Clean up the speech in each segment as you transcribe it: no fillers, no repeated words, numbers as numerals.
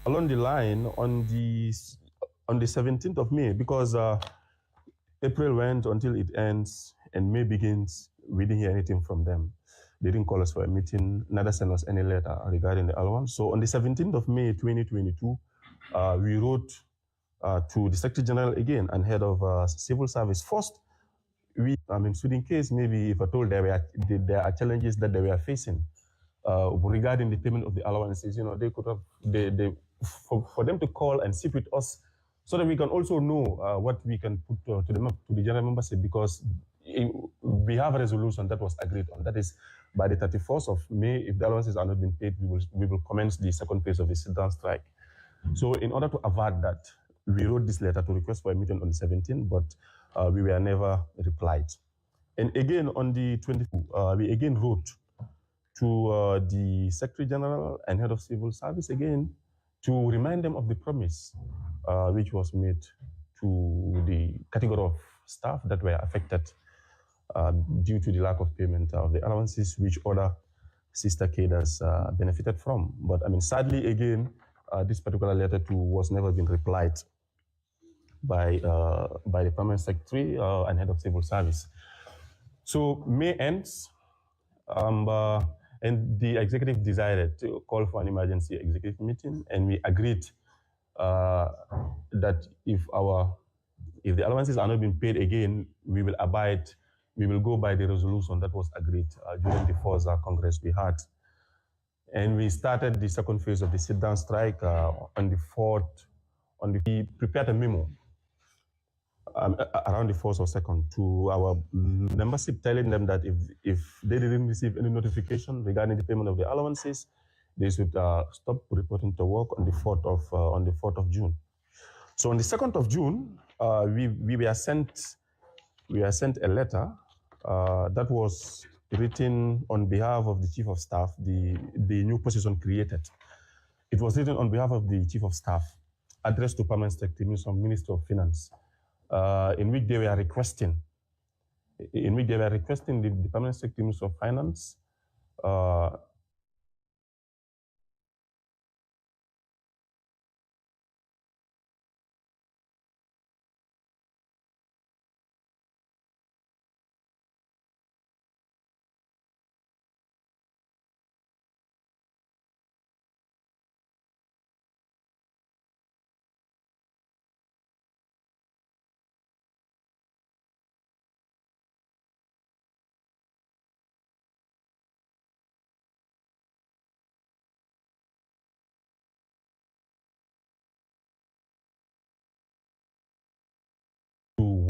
along the line on the 17th of May, because April went until it ends and May begins, we didn't hear anything from them. They didn't call us for a meeting, neither send us any letter regarding the allowance. So on the 17th of May 2022, we wrote to the Secretary General again and head of civil service. First, so in case maybe if I told there are challenges that they were facing regarding the payment of the allowances, they could have, for them to call and sit with us so that we can also know what we can put to the general membership, because we have a resolution that was agreed on. That is, by the 31st of May, if the allowances are not being paid, we will commence the second phase of the sit-down strike. So in order to avert that, we wrote this letter to request for a meeting on the 17th, but we were never replied. And again, on the 22nd, we again wrote to the Secretary General and Head of Civil Service again to remind them of the promise which was made to the category of staff that were affected due to the lack of payment of the allowances which other sister cadres benefited from. But sadly, again, this particular letter too was never been replied by the Permanent Secretary and Head of Civil Service. So May ends, and the executive decided to call for an emergency executive meeting, and we agreed that if the allowances are not being paid again, we will go by the resolution that was agreed during the first Congress we had. And we started the second phase of the sit-down strike on the 4th. We prepared a memo around the 1st or 2nd to our membership, telling them that if they didn't receive any notification regarding the payment of the allowances, they should stop reporting to work on the 4th of June. So on the 2nd of June, we were sent a letter that was written on behalf of the Chief of Staff, the new position created. It was written on behalf of the Chief of Staff, addressed to Permanent Secretary, Minister of Finance, in which they were requesting the Permanent Secretary, Minister of Finance,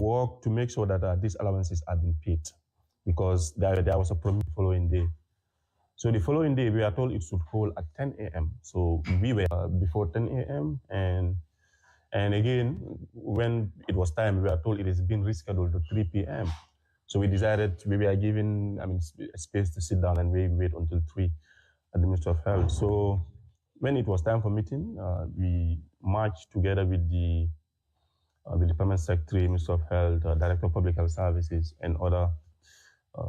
work to make sure that these allowances are being paid, because there was a promise following day. So the following day, we are told it should hold at 10 a.m. So we were before 10 a.m. And again, when it was time, we were told it has been rescheduled to 3 p.m. So we decided we were given space to sit down and wait until 3 at the Ministry of Health. So when it was time for meeting, we marched together with the Permanent Secretary, Minister of Health, Director of Public Health Services, and other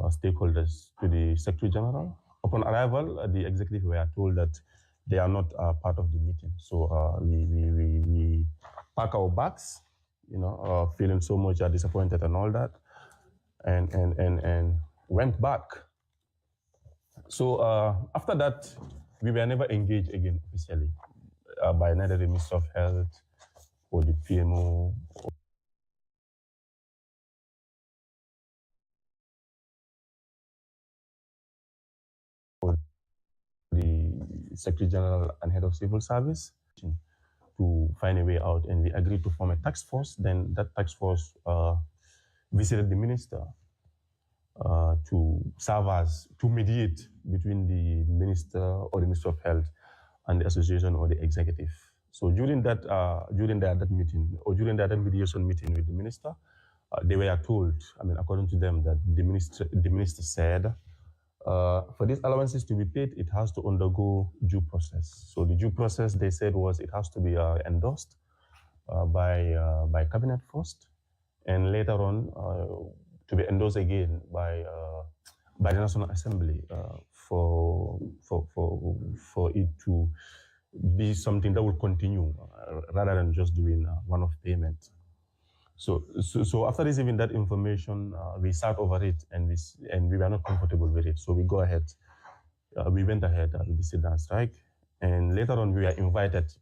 stakeholders to the Secretary General. Upon arrival, the executive were told that they are not part of the meeting. So we pack our bags, feeling so much disappointed and all that, and went back. So after that, we were never engaged again officially by neither the Minister of Health or the PMO. Or the Secretary General and Head of Civil Service to find a way out, and we agreed to form a task force. Then that task force visited the minister to serve as, to mediate between the minister or the Minister of Health and the association or the executive. So during that meeting, or during that mediation meeting with the minister, they were told, according to them, that the minister said, for these allowances to be paid, it has to undergo due process. So the due process, they said, was it has to be endorsed by cabinet first, and later on to be endorsed again by the National Assembly for it to be something that will continue rather than just doing one-off payment. So after receiving that information, we sat over it and we were not comfortable with it. So we go ahead. We went ahead with the sit-down strike, and later on we were invited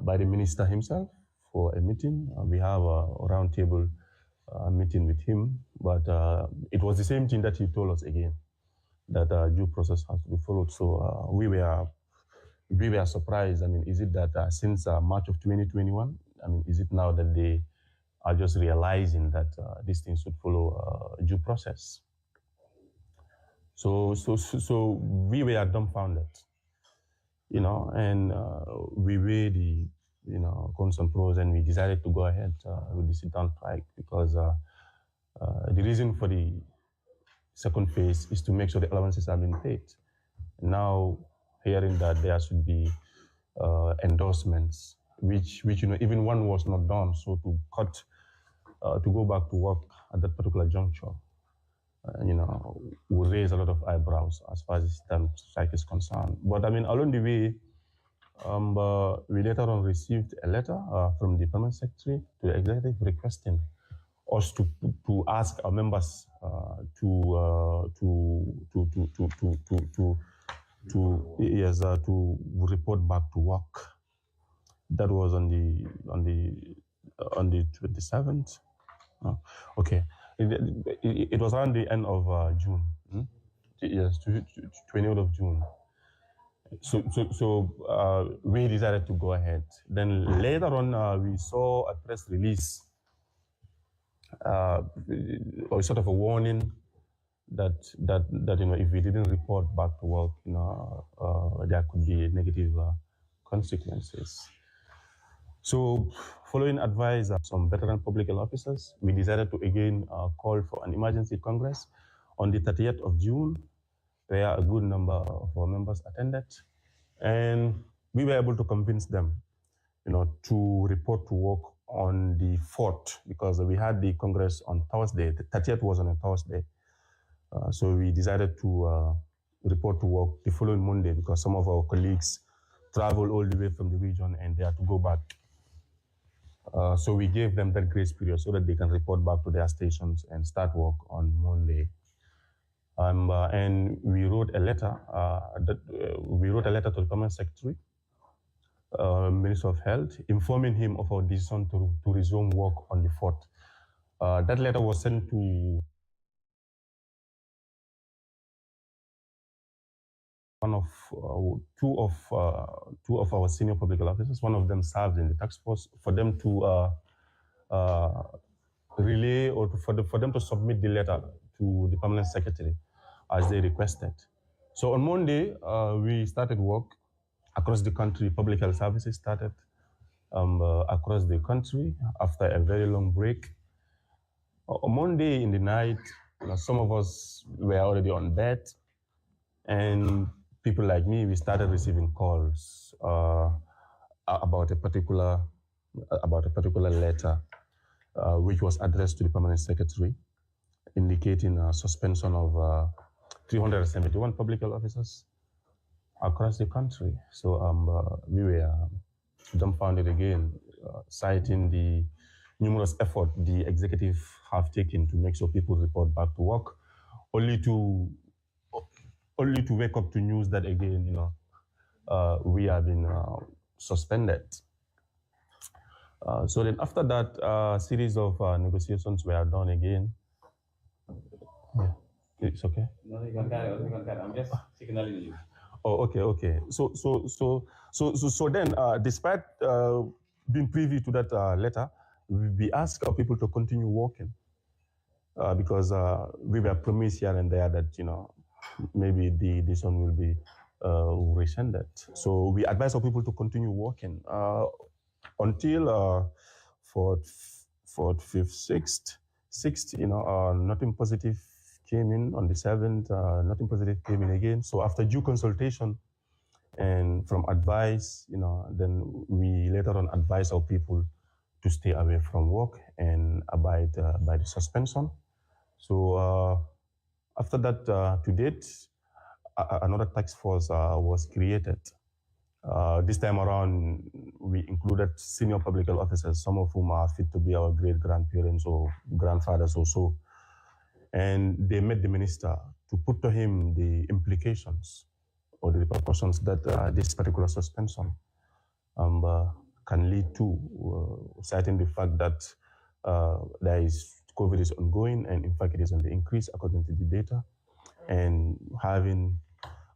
by the minister himself for a meeting. We have a roundtable meeting with him, but it was the same thing that he told us again, that due process has to be followed. So we were surprised. I mean, is it that since March of 2021, I mean, is it now that they are just realizing that these things should follow due process? So we were dumbfounded, and we weighed the, cons and pros, and we decided to go ahead with the sit-down strike because the reason for the second phase is to make sure the allowances have been paid. Now, hearing that there should be endorsements, which even one was not done, so to go back to work at that particular juncture, will raise a lot of eyebrows as far as the strike is concerned. But I mean, along the way, we later on received a letter from the permanent secretary to the executive requesting us to ask our members to report back to work. That was on the 27th. Okay, it was around the end of June. Yes, 28th of June. So we decided to go ahead. Then later on, we saw a press release, or sort of a warning that if we didn't report back to work, there could be negative consequences. So, following advice of some veteran public health officers, we decided to again call for an emergency congress on the 30th of June, where a good number of our members attended, and we were able to convince them, to report to work on the 4th, because we had the congress on Thursday. The 30th was on a Thursday, so we decided to report to work the following Monday because some of our colleagues traveled all the way from the region and they had to go back. So we gave them that grace period so that they can report back to their stations and start work on Monday. And we wrote a letter. To the permanent secretary, Minister of Health, informing him of our decision to resume work on the 4th. That letter was sent to two of our senior public health officers. One of them served in the task force, for them to relay or for them to submit the letter to the permanent secretary as they requested. So on Monday, we started work across the country. Public health services started across the country after a very long break. On Monday in the night, some of us were already on bed, and people like me, we started receiving calls about a particular letter which was addressed to the permanent secretary, indicating a suspension of 371 public health officers across the country. So we were dumbfounded again, citing the numerous efforts the executive have taken to make sure people report back to work, only to wake up to news that again, we have been suspended. So then after that, a series of negotiations were done again. Yeah. It's okay? No, you can carry on. I'm just signaling you. Oh, okay. So then, despite being privy to that letter, we asked our people to continue working because we were promised here and there that, maybe this one will be rescinded. So we advised our people to continue working until 4th, 5th, 6th, nothing positive came in. On the 7th, nothing positive came in again. So after due consultation and from advice, then we later on advised our people to stay away from work and abide by the suspension. So after that, to date, another task force was created This time around, we included senior public health officers, some of whom are fit to be our great grandparents or grandfathers or so. And they met the minister to put to him the implications or the repercussions that this particular suspension can lead to, citing the fact that COVID is ongoing, and in fact it is on the increase according to the data, and having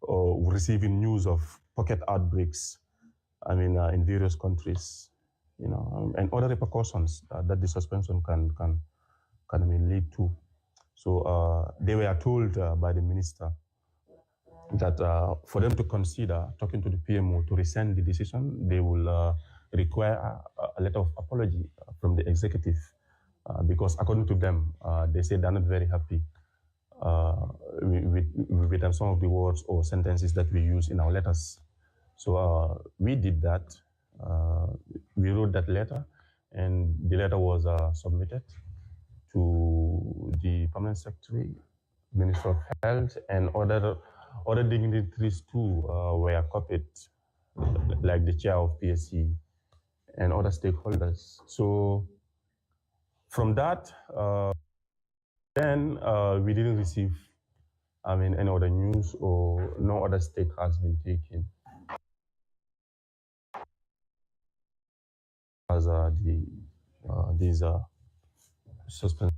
or receiving news of pocket outbreaks, in various countries, and other repercussions that the suspension can lead to. So they were told by the minister that for them to consider talking to the PMO to rescind the decision, they will require a letter of apology from the executive because according to them, they say they're not very happy with some of the words or sentences that we use in our letters. So we did that. We wrote that letter, and the letter was submitted to the permanent secretary, Minister of Health, and other dignitaries too were copied, like the chair of PSC and other stakeholders. So from that, then we didn't receive, any other news, or no other step has been taken as these suspensions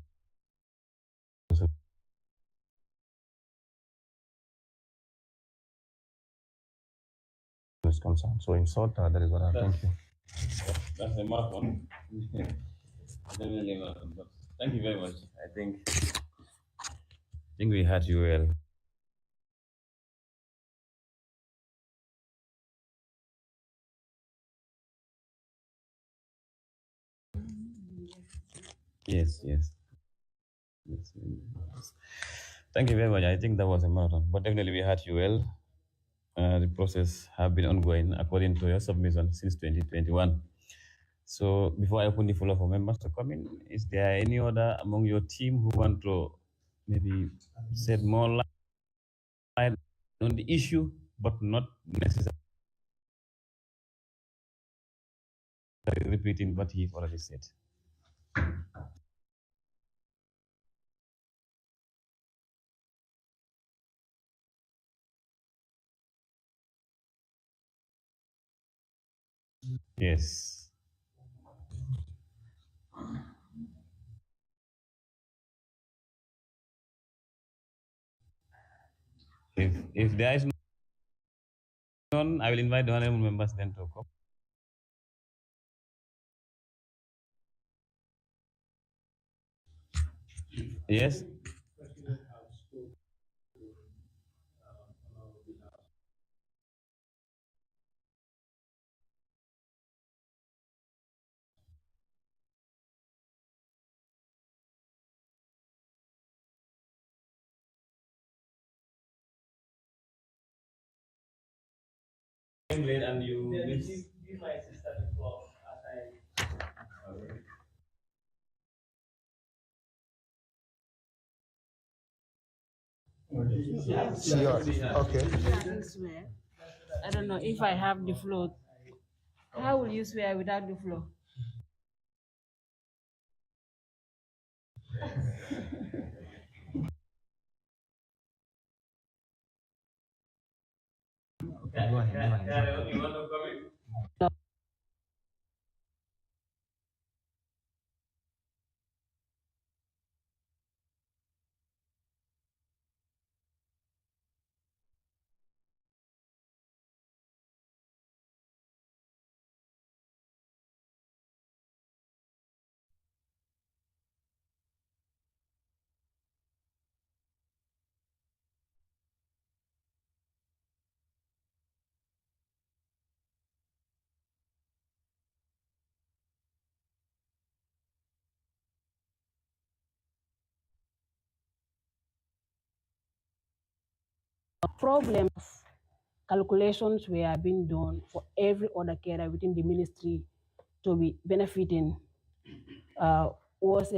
is concerned. So in short, that is what I thank you. That's a marathon. Definitely a marathon. But thank you very much. I think we had you well. Yes, yes. Yes. Thank you very much. I think that was a marathon, but definitely we had you well. The process have been ongoing according to your submission since 2021. So before I open the floor for members to come in, is there any other among your team who want to maybe shed more light on the issue, but not necessarily repeating what he's already said? Yes. If there is none, I will invite the honorable members then to come. Yes. And you give my sister the floor as I. Sure. Okay. Swear. I don't know if I have the floor. How will you swear without the floor? Go ahead. You want to come in? Problems, calculations were being done for every other carer within the ministry to be benefiting was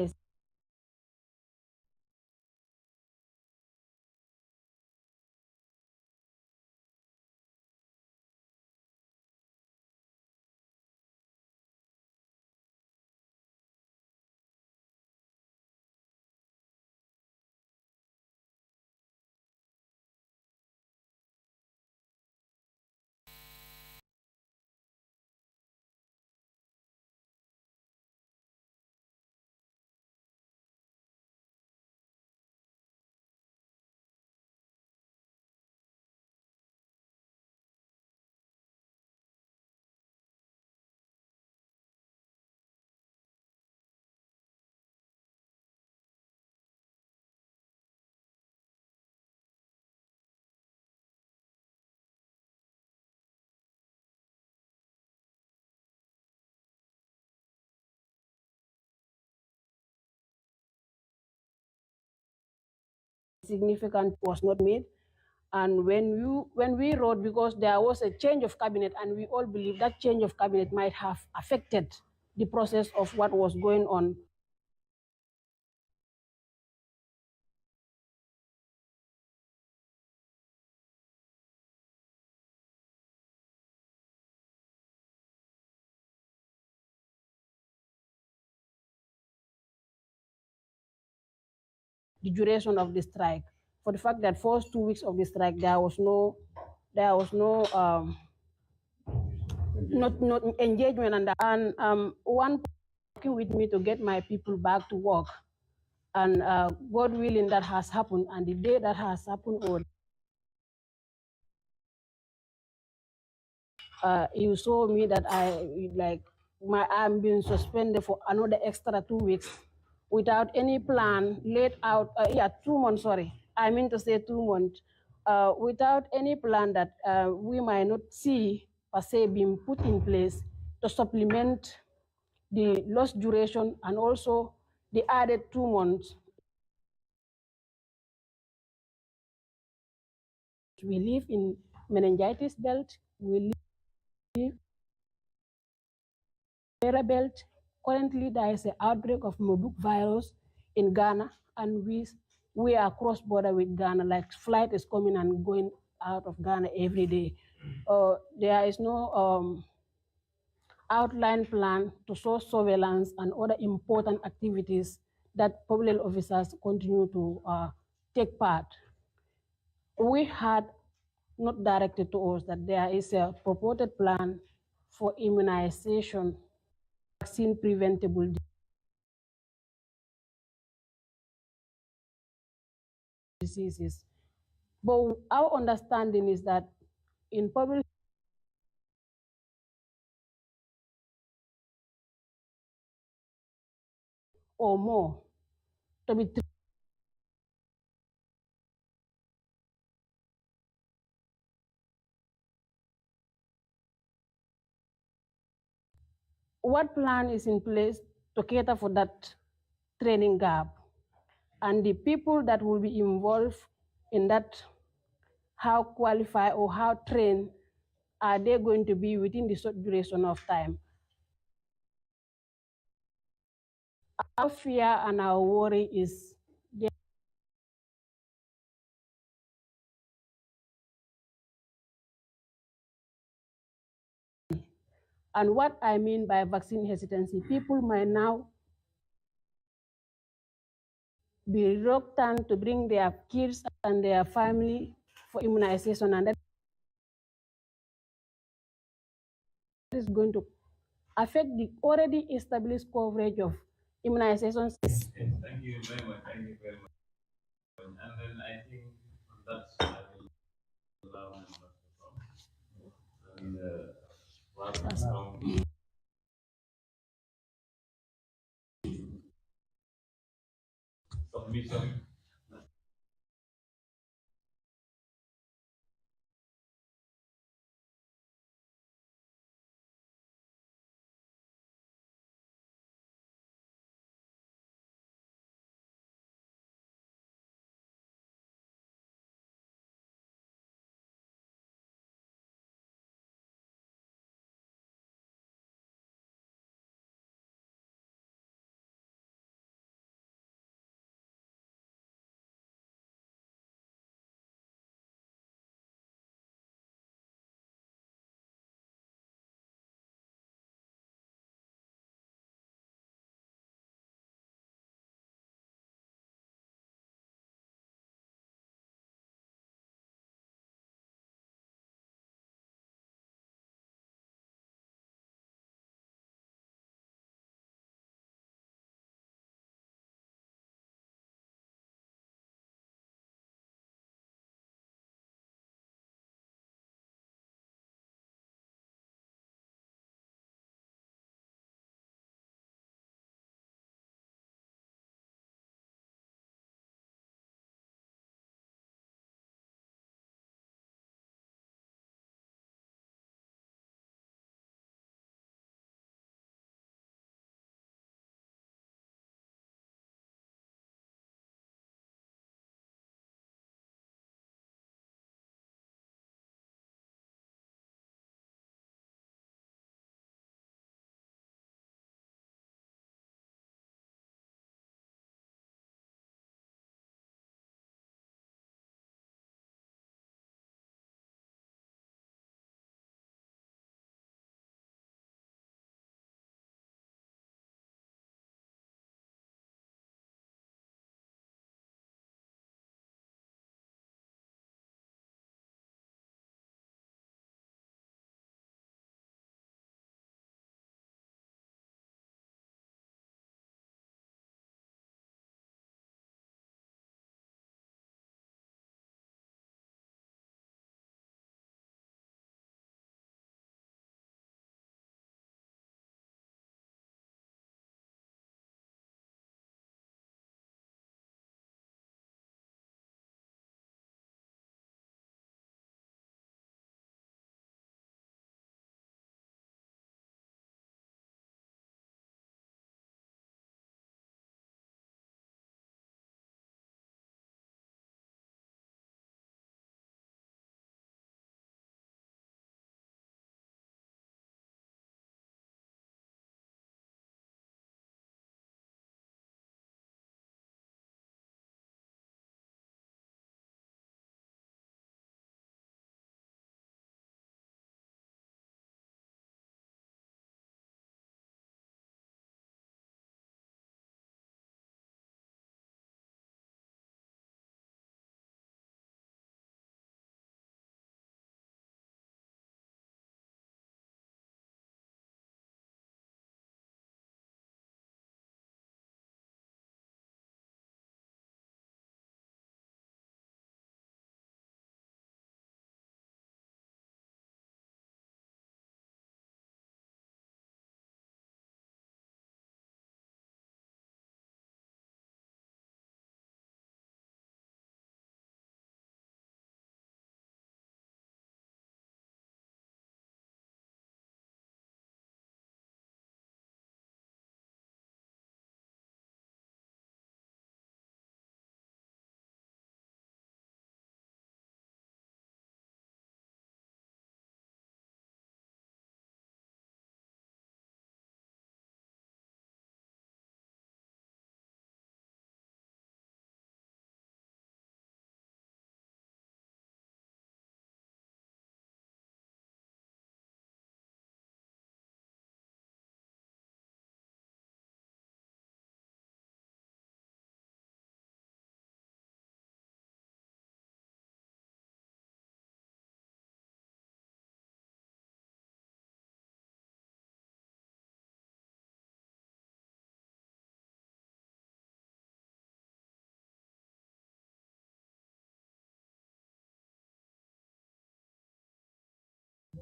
significant was not made. And when we wrote, because there was a change of cabinet, and we all believe that change of cabinet might have affected the process of what was going on. The duration of the strike, for the fact that first 2 weeks of the strike there was no not engagement, and one working with me to get my people back to work, and God willing that has happened, and the day that has happened, or you saw me that I'm being suspended for another extra 2 weeks without any plan laid out. 2 months. Sorry, I mean to say 2 months, without any plan that we might not see per se being put in place to supplement the lost duration, and also the added 2 months. We live in meningitis belt. We live Vera belt. Currently, there is an outbreak of Marburg virus in Ghana, and we are cross border with Ghana. Like flight is coming and going out of Ghana every day. There is no outline plan to show surveillance and other important activities that public officers continue to take part. We had not directed to us that there is a purported plan for immunization, vaccine preventable diseases. But our understanding is that in public or more to be what plan is in place to cater for that training gap, and the people that will be involved in that, how qualified or how trained are they going to be within the short duration of time? Our fear and our worry is and what I mean by vaccine hesitancy, people might now be reluctant to bring their kids and their family for immunization, and that is going to affect the already established coverage of immunizations. Thank you very much. Thank you very much. And then I think that's I will allow him to come. And submission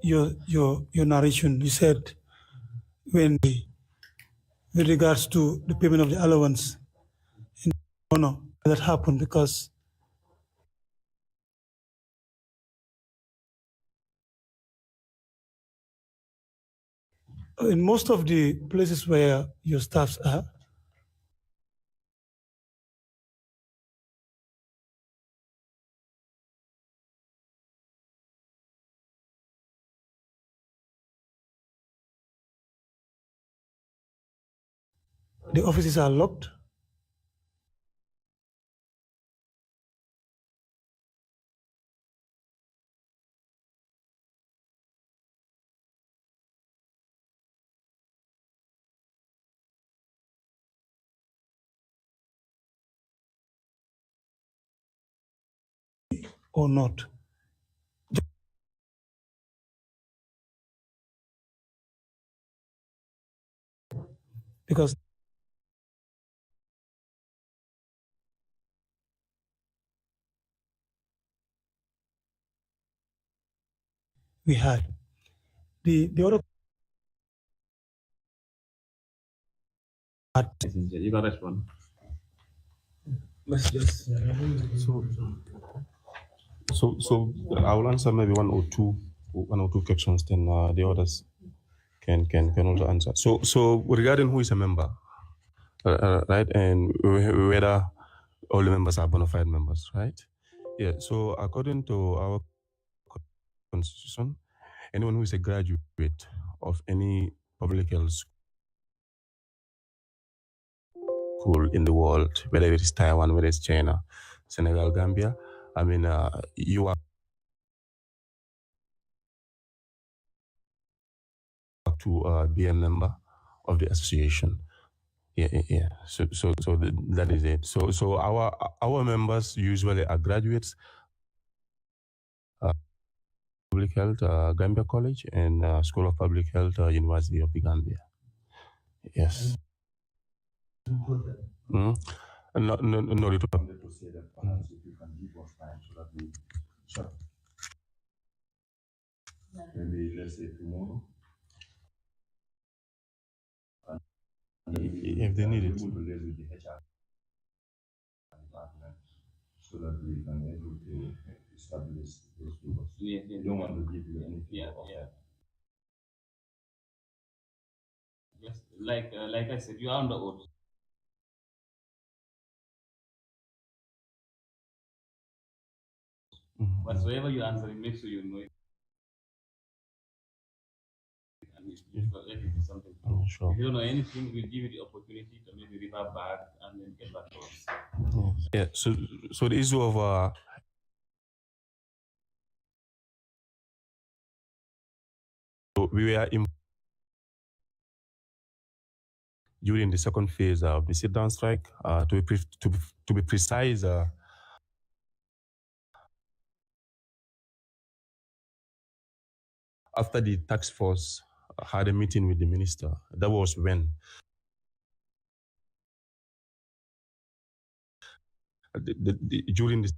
your narration. You said when with regards to the payment of the allowance in honor that happened because in most of the places where your staffs are, the offices are locked. Or not. Because we had the other part. You got respond. Let's just so I will answer maybe one or two questions, then the others can also answer. So regarding who is a member, right, and whether all the members are bona fide members, right? Yeah. So according to our constitution, anyone who is a graduate of any public health school in the world, whether it is Taiwan, whether it's China, Senegal, Gambia, I mean, you are to be a member of the association. Yeah. So that is it. So our members usually are graduates, public health, Gambia College, and School of Public Health, University of the Gambia. Yes. Mm. No, it to say that perhaps if you can give us time so that we shut. Maybe let's say tomorrow. If they need it. We will liaise with the HR department so that we can able to establish those people. Yeah. We don't want to give you anything. Yeah. Yes, like I said, you are on the oath. Mhm. Whatsoever you answer, make sure you know it. And let it be something. Sure. If you don't know anything, we'll give you the opportunity to maybe revert back and then get back to us. Yeah. So the issue of we were during the second phase of the sit-down strike. To be precise, after the task force had a meeting with the minister, that was when during this.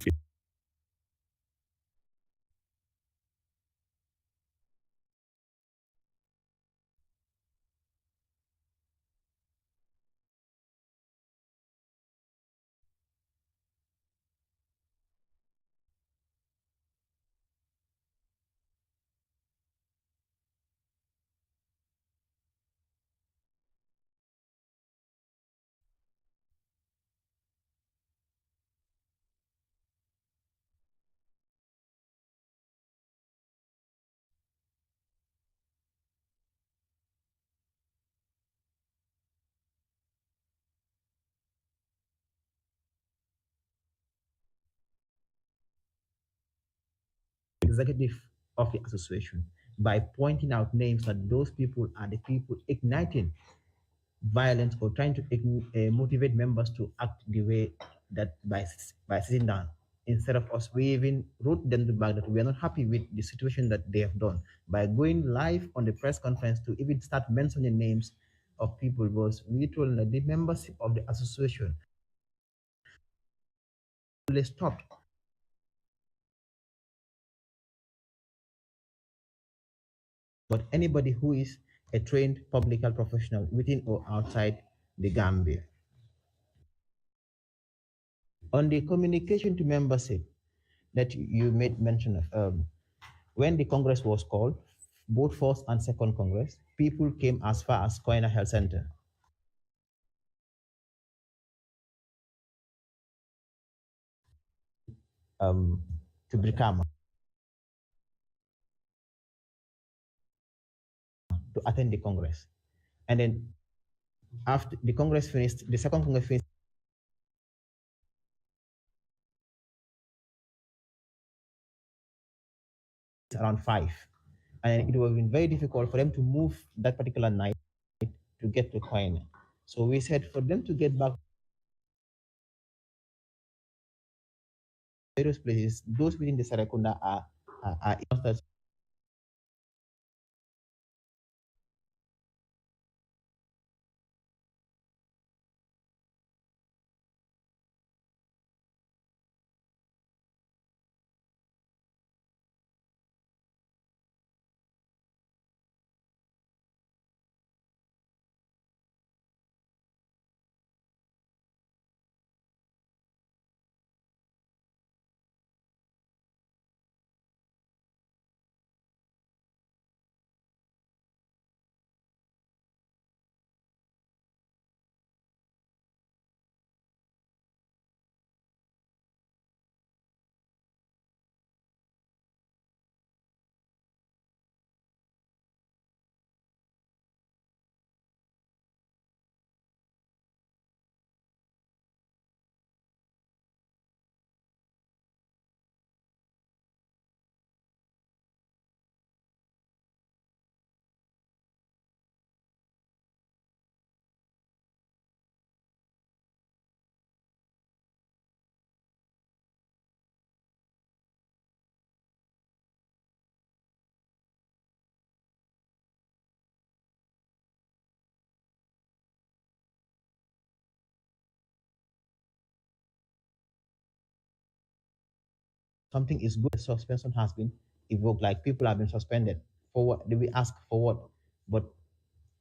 Executive of the association by pointing out names that those people are the people igniting violence or trying to motivate members to act the way that by sitting down instead of us we even wrote them back that we are not happy with the situation that they have done by going live on the press conference to even start mentioning names of people was we told that the membership of the association they stopped. but anybody who is a trained public health professional within or outside the Gambia. On the communication to membership that you made mention of, when the Congress was called, both first and second Congress, people came as far as Koina Health Center. To Brikama to attend the Congress. And then after the Congress finished, the second Congress finished around 5. And it would have been very difficult for them to move that particular night to get to Koina. So we said for them to get back various places, those within the Sarakunda are something is good. Suspension has been evoked, like people have been suspended. For what? Did we ask for what? But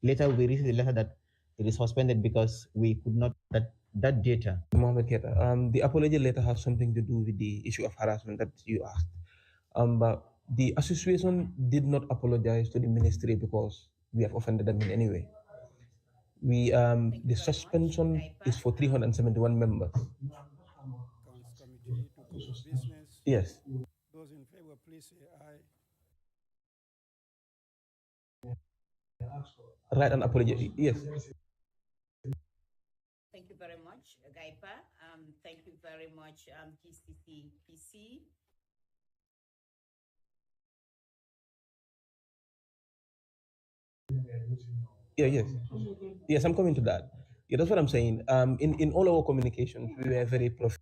later we received a letter that it is suspended because we could not that data. Mohammed Keta, the apology letter has something to do with the issue of harassment that you asked. But the association did not apologize to the ministry because we have offended them in any way. We the suspension is for 371 members. Accounts Committee to close business. Yes. Those in favor, please say aye. Right, an apology. Yes. Thank you very much, Gaipa. Thank you very much, TCCPC. Yeah, yes. Yes, I'm coming to that. Yeah, that's what I'm saying. In all our communications, we were very professional.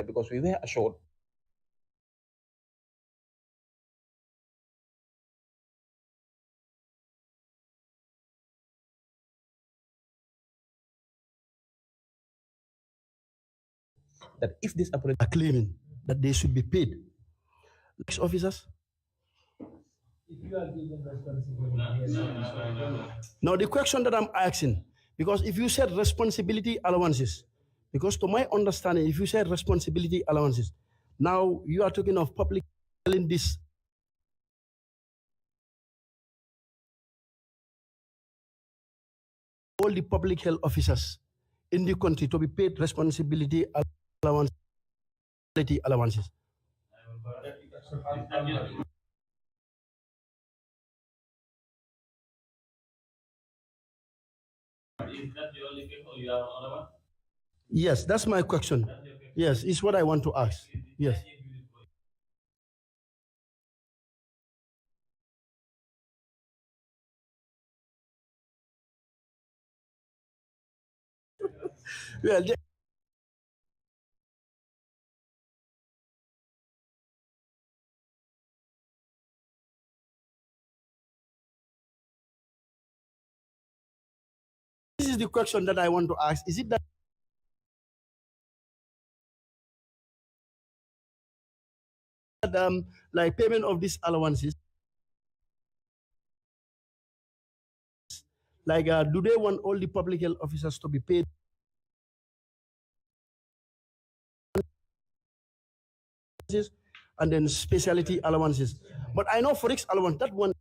because we were assured that if this apology are claiming that they should be paid. Next officers. Now the question that I'm asking, because if you said responsibility allowances, because to my understanding, if you said responsibility allowances, now you are talking of public telling this all the public health officers in the country to be paid responsibility allowances. Yes, that's my question. Yes, it's what I want to ask. Yes. Well, this is the question that I want to ask. Is it that like payment of these allowances, like do they want all the public health officers to be paid and then specialty allowances? But I know forex allowance, that one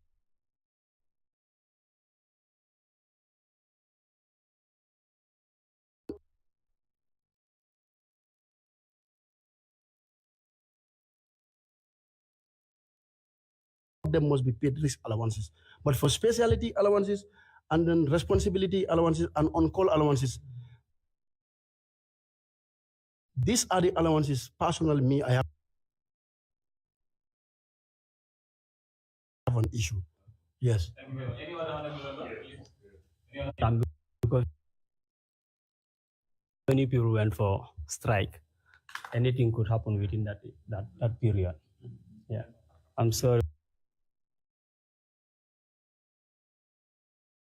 of them must be paid risk allowances. But for specialty allowances and then responsibility allowances and on-call allowances, these are the allowances. Personally, me, I have an issue. Yes. Because many people went for strike, anything could happen within that period. Yeah, I'm sorry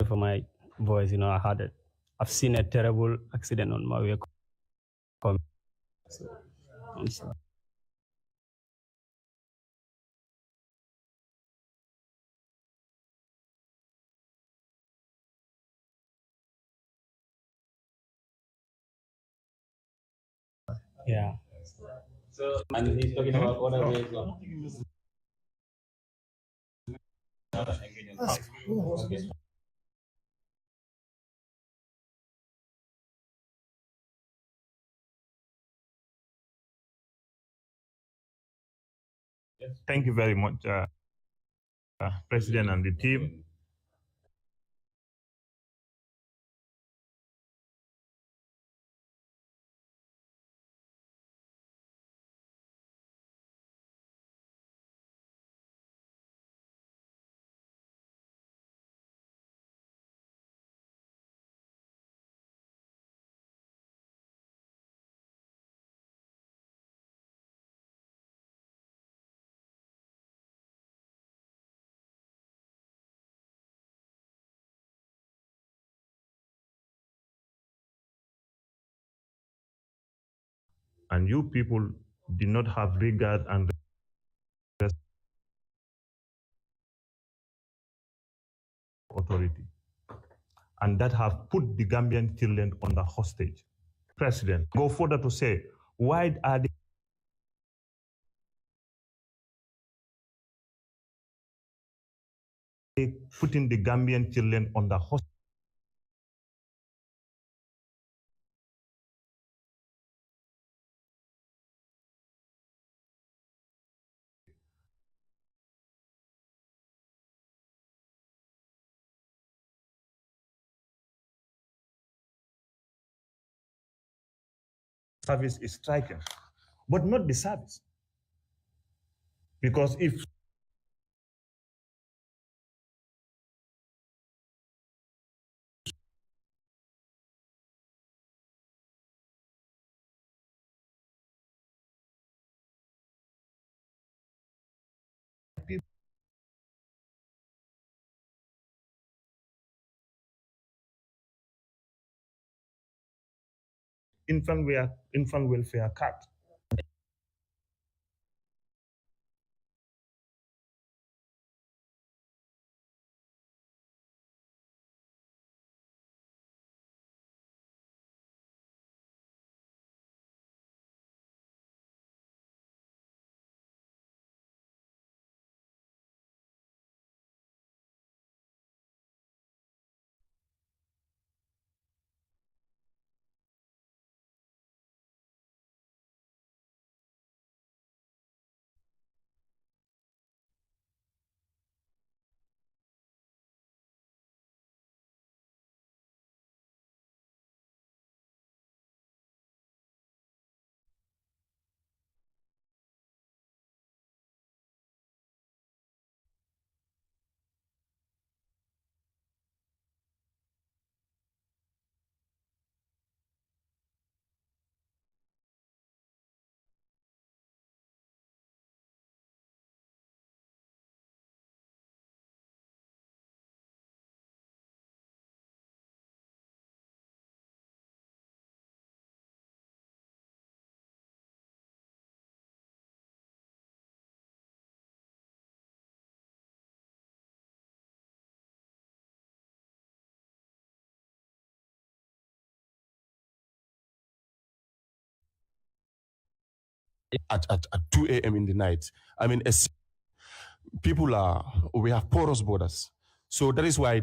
for my voice. I've seen a terrible accident on my way. So, I'm sorry. Yeah. And he's talking about other ways of. Okay. Thank you very much, President and the team. And you people did not have regard and authority. And that have put the Gambian children under hostage. President, go further to say, why are they putting the Gambian children under hostage? Service is striking, but not the service. Because if infant welfare card. At 2 a.m. in the night. I mean, we have porous borders. So that is why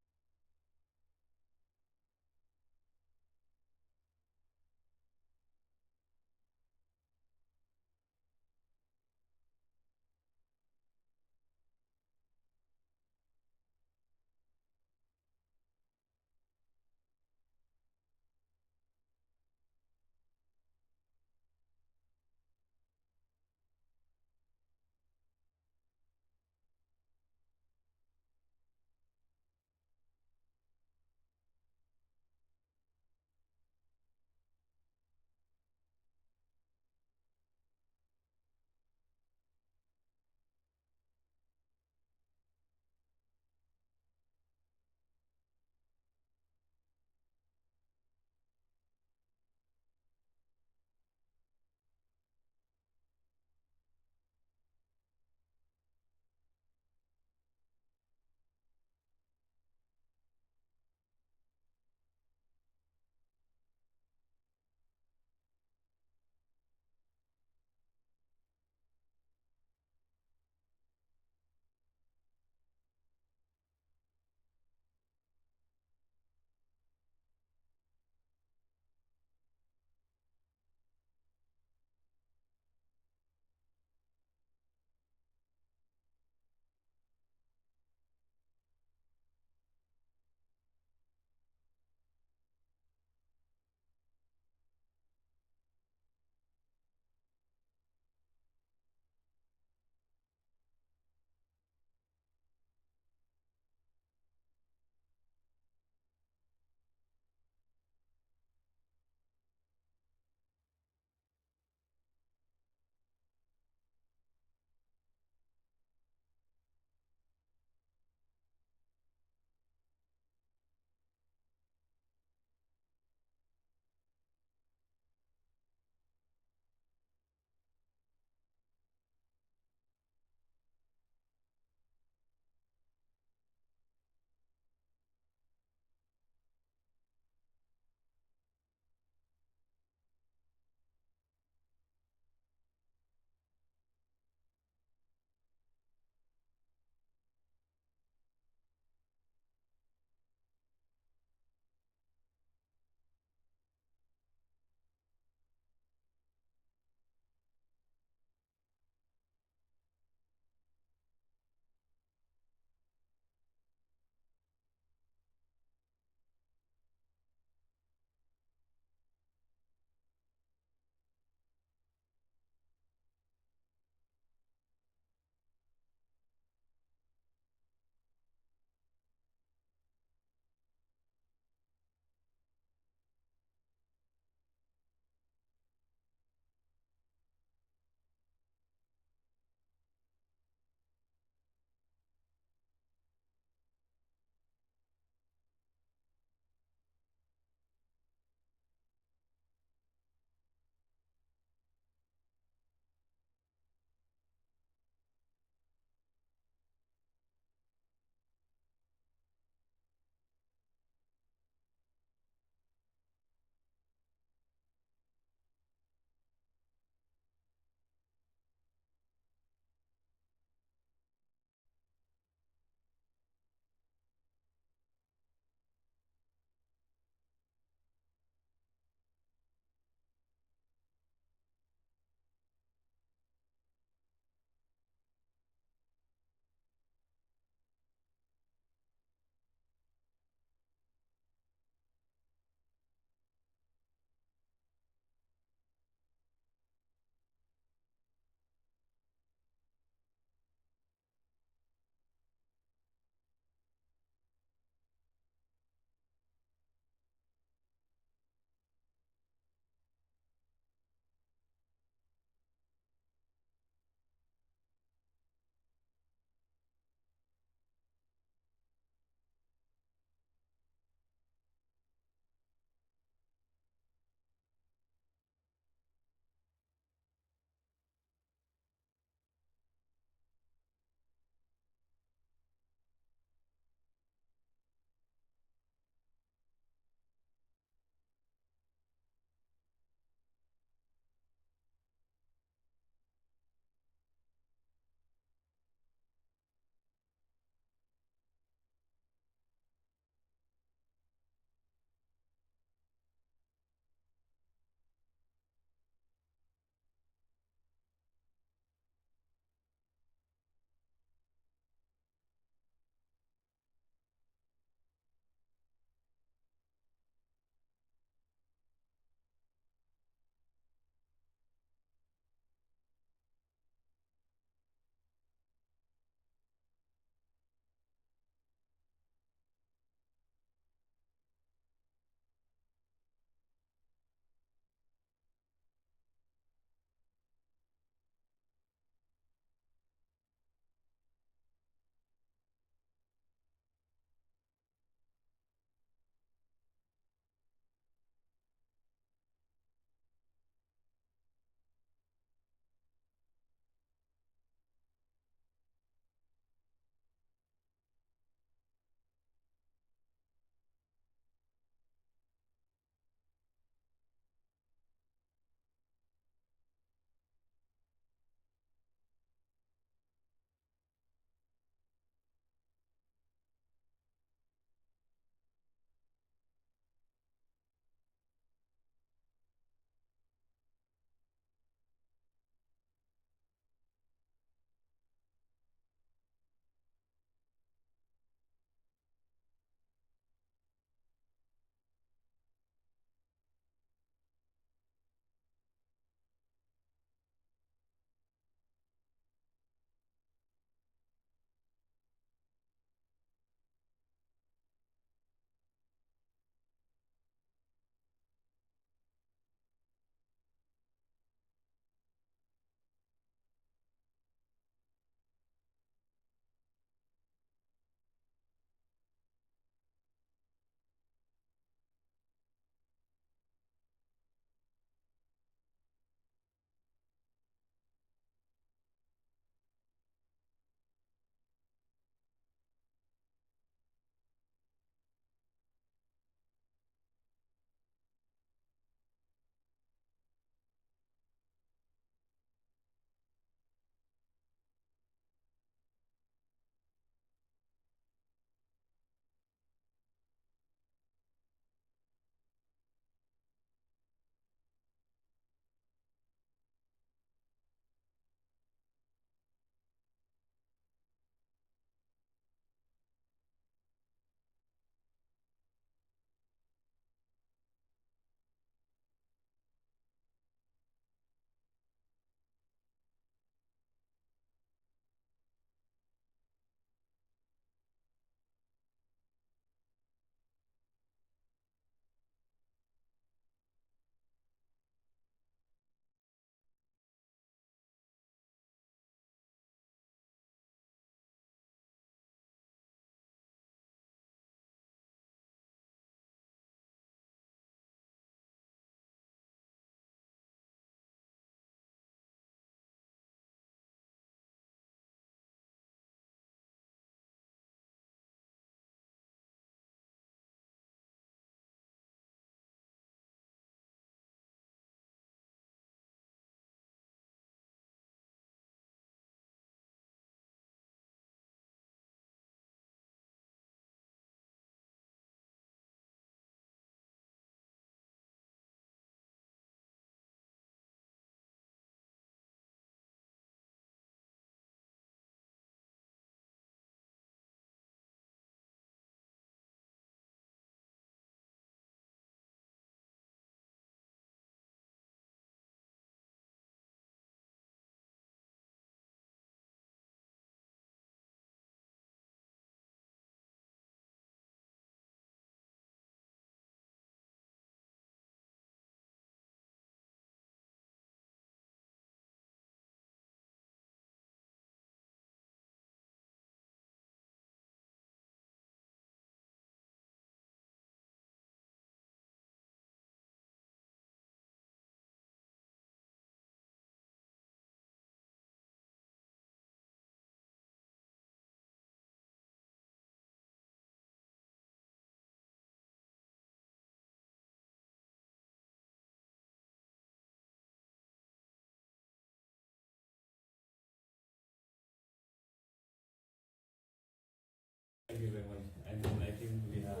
Thank you very much. And I think we have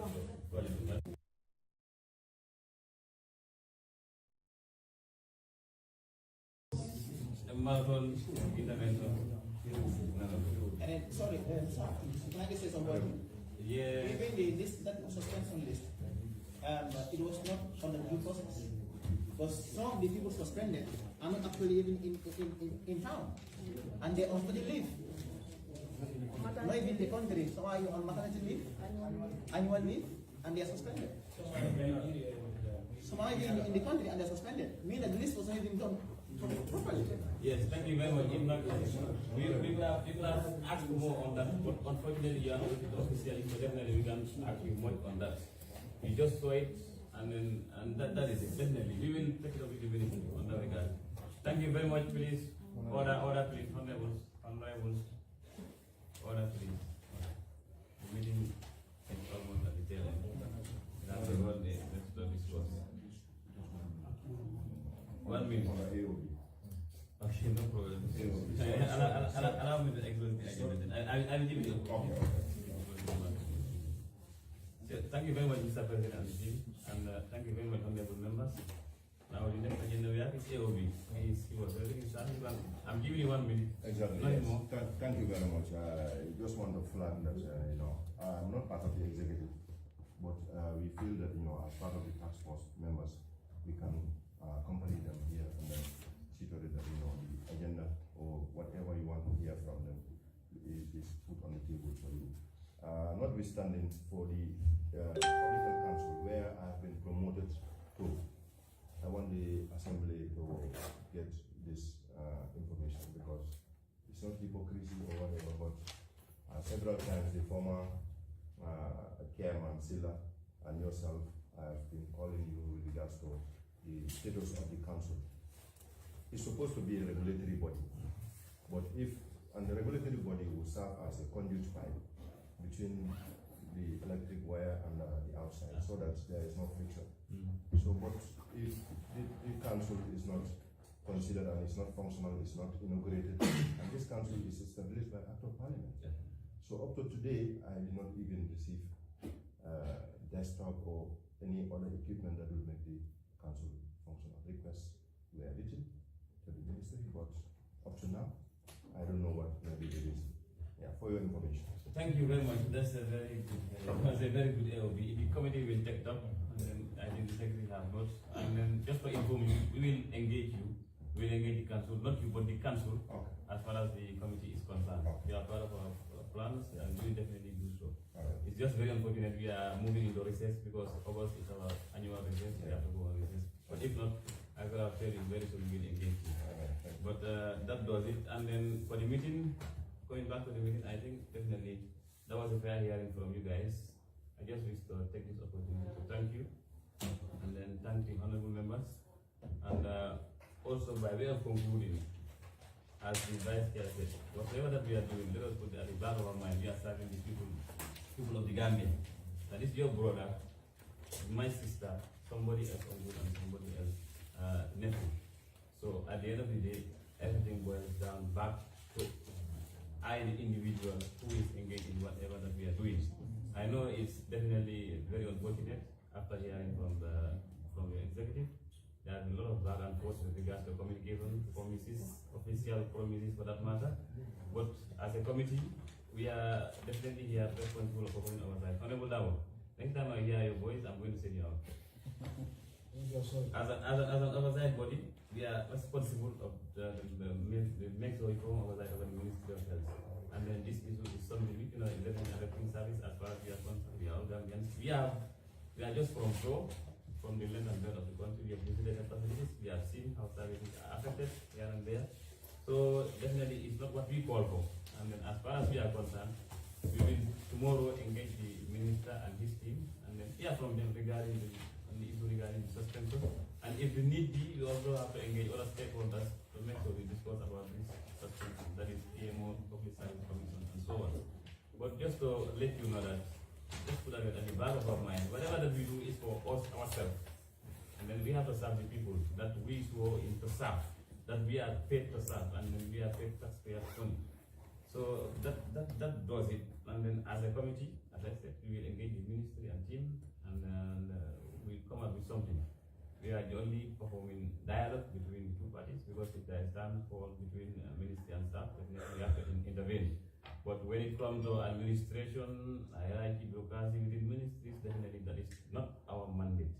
a marathon intervention. And then, sorry, sir, can I just say something? Yeah. Even the list, that suspension list, it was not on the due process. Because some of the people suspended are not actually even in town. And they're on study leave. Not even in the country. So are you on maternity leave? Annual leave? And they are suspended. Some are even in the country and they're suspended. Meaning that the list was not even done properly. Yes, thank you very much. People have asked more on that, but unfortunately you are not officially, so definitely we can ask you more on that. We just saw it, and that is it. Definitely, we will take it up with the ministry on that regard. Thank you very much, please. Order, please. Honorables. Order, please. The meeting is almost at the tail end. That's the whole day. Let's do this course. 1 minute. Okay, no problem. Allow me to explain the argument. I will give you thank you very much, Mr. President and the team, and thank you very much, honorable members. Now, the next agenda we have is AOB. He was very excited. I'm giving you 1 minute. Exactly. Yes. Thank you very much. I just want to flag that, I'm not part of the executive, but we feel that, as part of the task force members, we can accompany them here and then see to it that, the agenda or whatever you want to hear from them is put on the table for you. Notwithstanding for the Republican Council, where I have been promoted to, I want the Assembly to get this information because it's not hypocrisy or whatever, but several times the former chairman, Silla, and yourself, I have been calling you with regards to the status of the council. It's supposed to be a regulatory body, but the regulatory body will serve as a conduit pipe between the electric wire and the outside, so that there is no friction. So, but if the council is not considered and is not functional, is not inaugurated, and this council is established by Act of Parliament. So up to today, I did not even receive desktop or any other equipment that will make the council functional. Requests were written to the ministry, but up to now, I don't know what maybe it is. Yeah, for your information. Thank you very much. That's a very good AOB. The committee will take it up, and then I think the secretary have notes. And then just for information, we will engage you. We will engage the council, not you, but the council, as far as the committee is concerned. We are part of our plans, and we will definitely do so. It's just very unfortunate we are moving into recess because August is our annual recess. We have to go on recess. But if not, I could have told you very soon we will engage you. But that does it. And then for the meeting, going back to the meeting, I think definitely that was a fair hearing from you guys. I just wish to take this opportunity to thank you, and then thank the honorable members. And also by way of concluding, as the Vice Chair said, whatever that we are doing, let us put at the back of our mind, we are serving the people of the Gambia. That is your brother, my sister, somebody else uncle, and somebody else nephew. So at the end of the day, everything boils down back to I, the individual who is engaged in whatever that we are doing. I know it's definitely very unfortunate after hearing from the executive. There are a lot of back and forth with regards to communication, promises, official promises for that matter. But as a committee, we are definitely here responsible for performing our side. Honorable Davo, next time I hear your voice, I'm going to send you out. As an oversight body, we are responsible of the make sure we form oversight of the Ministry of Health. And then this issue is something which is definitely affecting service as far as we are concerned. We are all Gambians. We are just from shore, from the land and bed of the country. We have visited the facilities. We have seen how services are affected here and there. So definitely it's not what we call for. And then as far as we are concerned, we will tomorrow engage the minister and his team and then hear from them regarding the issue regarding the suspension. And if need be, we also have to engage other stakeholders to make sure we discuss about this suspension. That is PMO, Public Service Commission, and so on. But just to let you know that, just put that at the back of our mind, whatever that we do is for us, ourselves. And then we have to serve the people that we show in to serve, that we are paid to serve, and then we are paid taxpayers' money. So that does it. And then as a committee, as I said, we will engage the ministry and team, and we'll come up with something. We are the only performing dialogue between the two parties, because if there is downfall between ministry and staff, definitely we have to intervene. But when it comes to administration, hierarchy, bureaucracy within ministries, definitely that is not our mandate.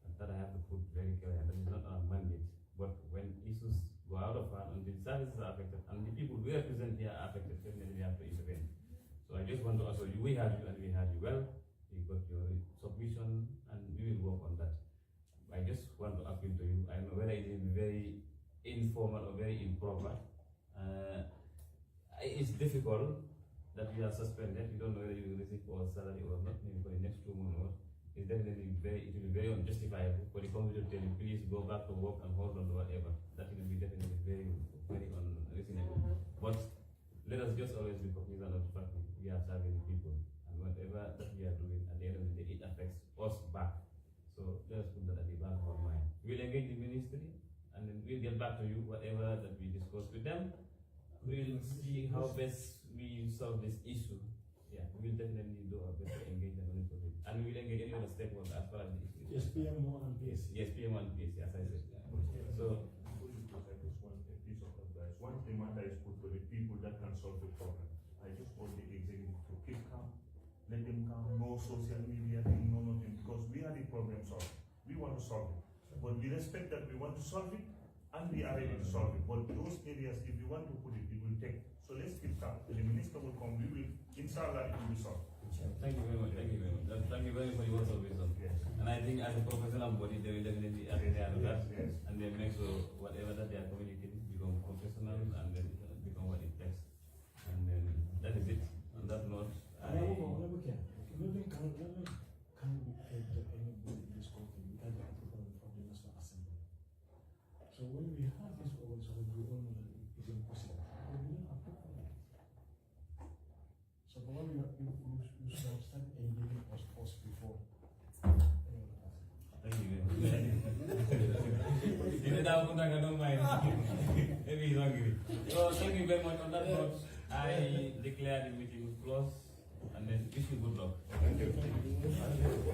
And that I have to put very clear, that is not our mandate. But when issues go out of hand and the services are affected and the people we represent here are affected, definitely we have to intervene. So I just want to assure you, we had you and we had you well. You got your submission and we will work on that. I just want to appeal to you. I don't know whether it is very informal or very improper. It's difficult that we are suspended. We don't know whether you will receive our salary or not, maybe for the next 2 months. It's definitely it will be very unjustifiable for the company to tell you, please go back to work and hold on to whatever. That will be definitely very unreasonable. But let us just always be cognizant of the fact that we are serving people, and whatever that we are doing, at the end of the day, it affects us back. So let us put that at the back of our mind. We'll engage the ministry, and then we'll get back to you, whatever that we discuss with them. We'll see how best we solve this issue. Yeah, we'll definitely do our best to engage them on it. And we will engage any other stakeholder as far as the issue is. Yes, PM1 and PSC. Yes, PM1 and PSC, as I said. So, I just want a piece of advice. Once the matter is put to the people that can solve the problem, I just want the executive to keep calm, let them calm, no social media thing, no nothing, because we are the problem solver. We want to solve it. But we respect that we want to solve it, and we are ready to solve it. But those areas, if you want to put it, it will take. So let's keep calm. The minister will come, we will, inshallah, it will be solved. thank you very much. Thank you very much. Thank you very much for your words of wisdom. Yes. And I think as a professional body, they will definitely adhere to that, Yes. and they make sure whatever that they are communicating become professional, and then become what it takes. And then that is it. On that note, So when we have this oversight, we all know that it is impossible. But we don't have to follow. So probably you should have started engaging us first before. thank you very much. I don't mind. Maybe he's hungry. So thank you very much. On that note, I declare the meeting closed, and then wish you good luck. Thank you.